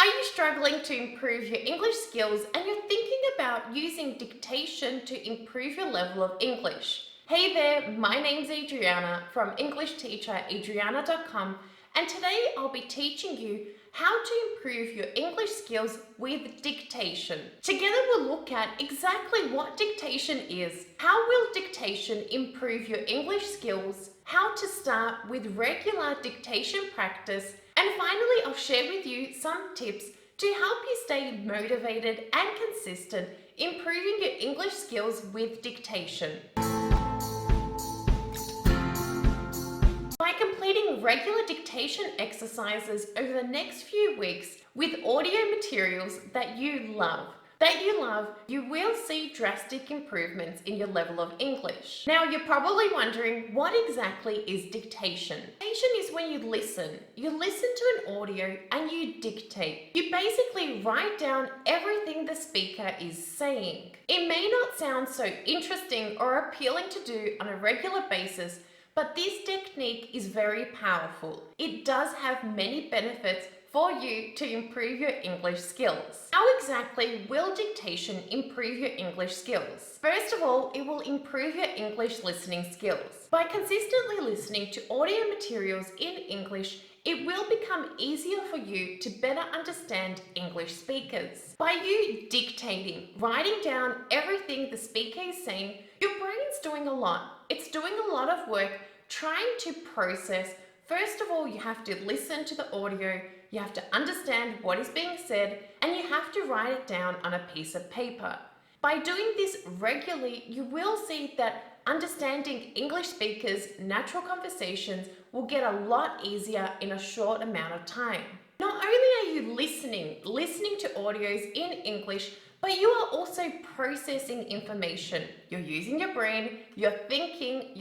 Are you struggling to improve your English skills and you're thinking about using dictation to improve your level of English? Hey there, my name's Adriana from EnglishTeacherAdriana.com, and today I'll be teaching you how to improve your English skills with dictation. Together we'll look at exactly what dictation is, how will dictation improve your English skills, how to start with regular dictation practice, and finally I'll share with you some tips to help you stay motivated and consistent improving your English skills with dictation. By completing regular dictation exercises over the next few weeks with audio materials that you love, you will see drastic improvements in your level of English. Now, you're probably wondering, what exactly is dictation? Dictation is when you listen to an audio and you dictate. You basically write down everything the speaker is saying. It may not sound so interesting or appealing to do on a regular basis, but this technique is very powerful. It does have many benefits for you to improve your English skills. How exactly will dictation improve your English skills? First of all, it will improve your English listening skills. By consistently listening to audio materials in English, it will become easier for you to better understand English speakers. By you dictating, writing down everything the speaker is saying, your brain's doing a lot. It's doing a lot of work trying to process. First of all, you have to listen to the audio, you have to understand what is being said, and you have to write it down on a piece of paper. By doing this regularly, you will see that understanding English speakers' natural conversations will get a lot easier in a short amount of time. Not only are you listening to audios in English, but you are also processing information. You're using your brain, you're thinking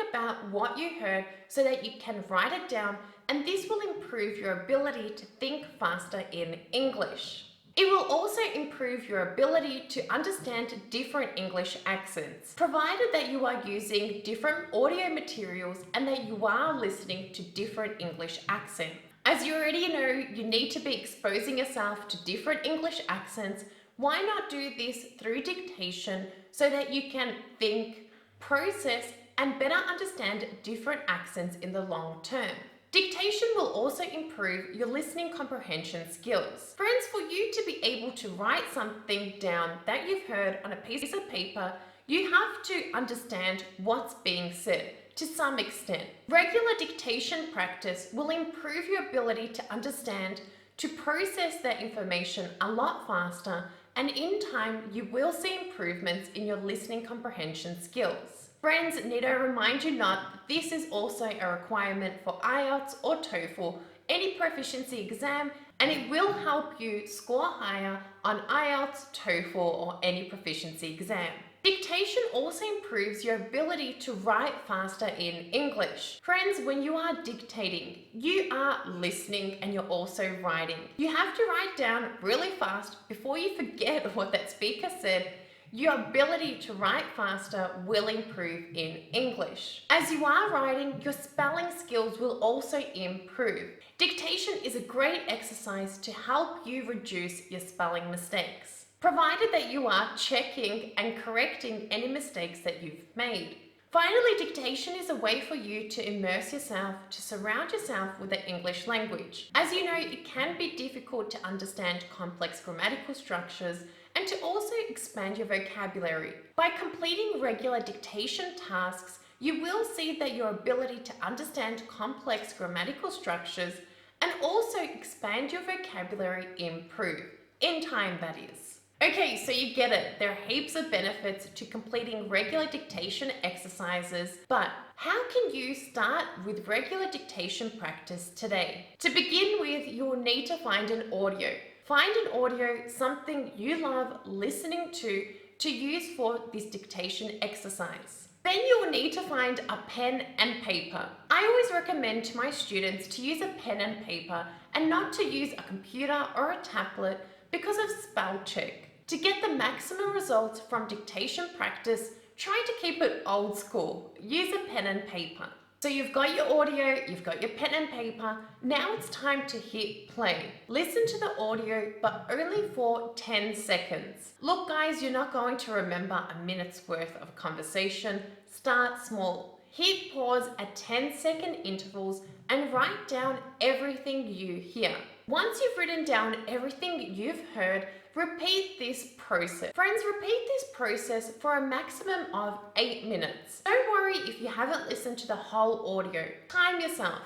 about what you heard so that you can write it down, and this will improve your ability to think faster in English. It will also improve your ability to understand different English accents, provided that you are using different audio materials and that you are listening to different English accents. As you already know, you need to be exposing yourself to different English accents. Why not do this through dictation so that you can think, process, and better understand different accents in the long term? Dictation will also improve your listening comprehension skills. Friends, for you to be able to write something down that you've heard on a piece of paper, you have to understand what's being said to some extent. Regular dictation practice will improve your ability to understand, to process that information a lot faster, and in time you will see improvements in your listening comprehension skills. Friends, need I remind you not that this is also a requirement for IELTS or TOEFL, any proficiency exam, and it will help you score higher on IELTS, TOEFL, or any proficiency exam. Dictation also improves your ability to write faster in English. Friends, when you are dictating, you are listening and you're also writing. You have to write down really fast before you forget what that speaker said. Your ability to write faster will improve in English. As you are writing, your spelling skills will also improve. Dictation is a great exercise to help you reduce your spelling mistakes, provided that you are checking and correcting any mistakes that you've made. Finally, dictation is a way for you to immerse yourself, to surround yourself with the English language. As you know, it can be difficult to understand complex grammatical structures and to also expand your vocabulary. By completing regular dictation tasks, you will see that your ability to understand complex grammatical structures and also expand your vocabulary improve. In time, that is. Okay, so you get it. There are heaps of benefits to completing regular dictation exercises, but how can you start with regular dictation practice today? To begin with, you'll need to find an audio. Find an audio, something you love listening to use for this dictation exercise. Then you will need to find a pen and paper. I always recommend to my students to use a pen and paper and not to use a computer or a tablet because of spell check. To get the maximum results from dictation practice, try to keep it old school. Use a pen and paper. So you've got your audio, you've got your pen and paper, now it's time to hit play. Listen to the audio, but only for 10 seconds. Look guys, you're not going to remember a minute's worth of conversation. Start small. Hit pause at 10-second intervals and write down everything you hear. Once you've written down everything you've heard, repeat this process. Friends, repeat this process for a maximum of 8 minutes. Don't worry if you haven't listened to the whole audio. Time yourself.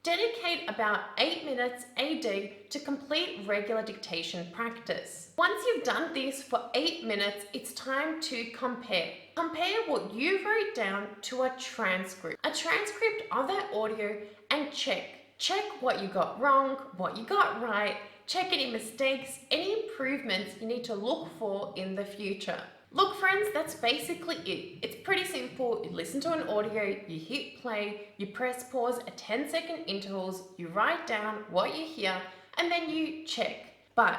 Dedicate about 8 minutes a day to complete regular dictation practice. Once you've done this for 8 minutes, it's time to compare. Compare what you wrote down to a transcript of that audio, and check. Check what you got wrong, what you got right, check any mistakes, any improvements you need to look for in the future. Look friends, that's basically it. It's pretty simple. You listen to an audio, you hit play, you press pause at 10-second intervals, you write down what you hear, and then you check. But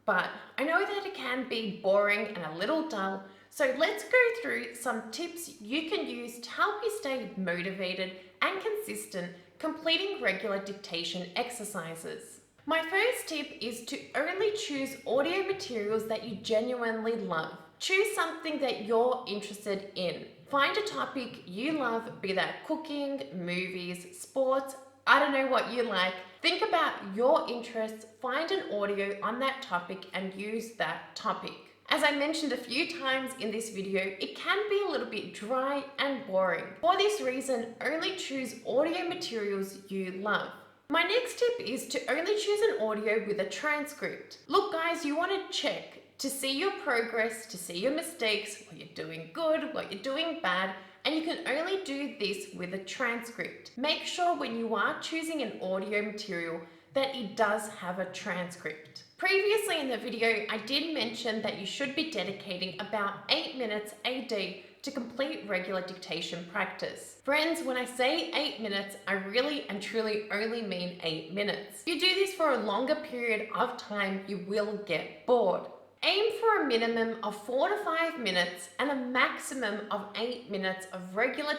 I know that it can be boring and a little dull, so let's go through some tips you can use to help you stay motivated and consistent completing regular dictation exercises. My first tip is to only choose audio materials that you genuinely love. Choose something that you're interested in. Find a topic you love, be that cooking, movies, sports, I don't know what you like. Think about your interests, find an audio on that topic and use that topic. As I mentioned a few times in this video, it can be a little bit dry and boring. For this reason, only choose audio materials you love. My next tip is to only choose an audio with a transcript. Look guys, you want to check to see your progress, to see your mistakes, what you're doing good, what you're doing bad, and you can only do this with a transcript. Make sure when you are choosing an audio material that it does have a transcript. Previously in the video, I did mention that you should be dedicating about 8 minutes a day to complete regular dictation practice. Friends, when I say 8 minutes, I really and truly only mean 8 minutes. If you do this for a longer period of time, you will get bored. Aim for a minimum of 4 to 5 minutes and a maximum of 8 minutes of regular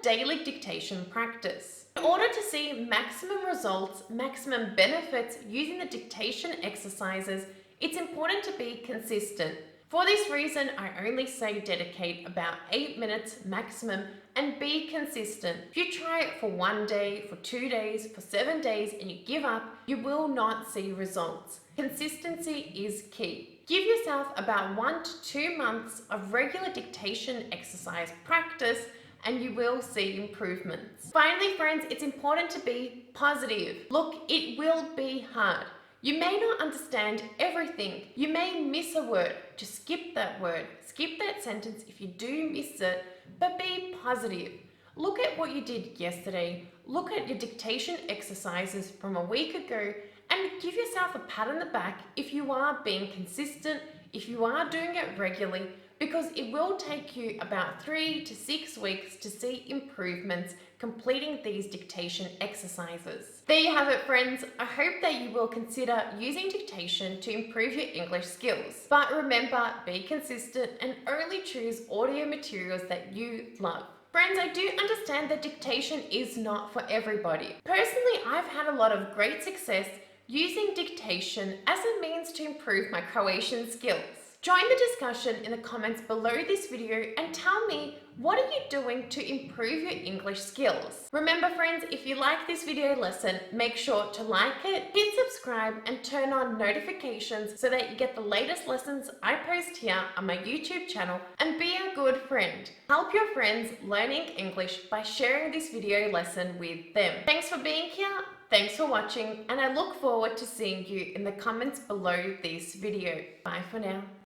daily dictation practice. In order to see maximum results, maximum benefits using the dictation exercises, it's important to be consistent. For this reason, I only say dedicate about 8 minutes maximum and be consistent. If you try it for 1 day, for 2 days, for 7 days and you give up, you will not see results. Consistency is key. Give yourself about 1 to 2 months of regular dictation exercise practice and you will see improvements. Finally, friends, it's important to be positive. Look, it will be hard. You may not understand everything. You may miss a word. Just skip that word. Skip that sentence if you do miss it, but be positive. Look at what you did yesterday. Look at your dictation exercises from a week ago and give yourself a pat on the back if you are being consistent, if you are doing it regularly, because it will take you about 3 to 6 weeks to see improvements completing these dictation exercises. There you have it, friends. I hope that you will consider using dictation to improve your English skills. But remember, be consistent and only choose audio materials that you love. Friends, I do understand that dictation is not for everybody. Personally, I've had a lot of great success using dictation as a means to improve my Croatian skills. Join the discussion in the comments below this video and tell me, what are you doing to improve your English skills? Remember friends, if you like this video lesson, make sure to like it, hit subscribe and turn on notifications so that you get the latest lessons I post here on my YouTube channel, and be a good friend. Help your friends learning English by sharing this video lesson with them. Thanks for being here. Thanks for watching, and I look forward to seeing you in the comments below this video. Bye for now.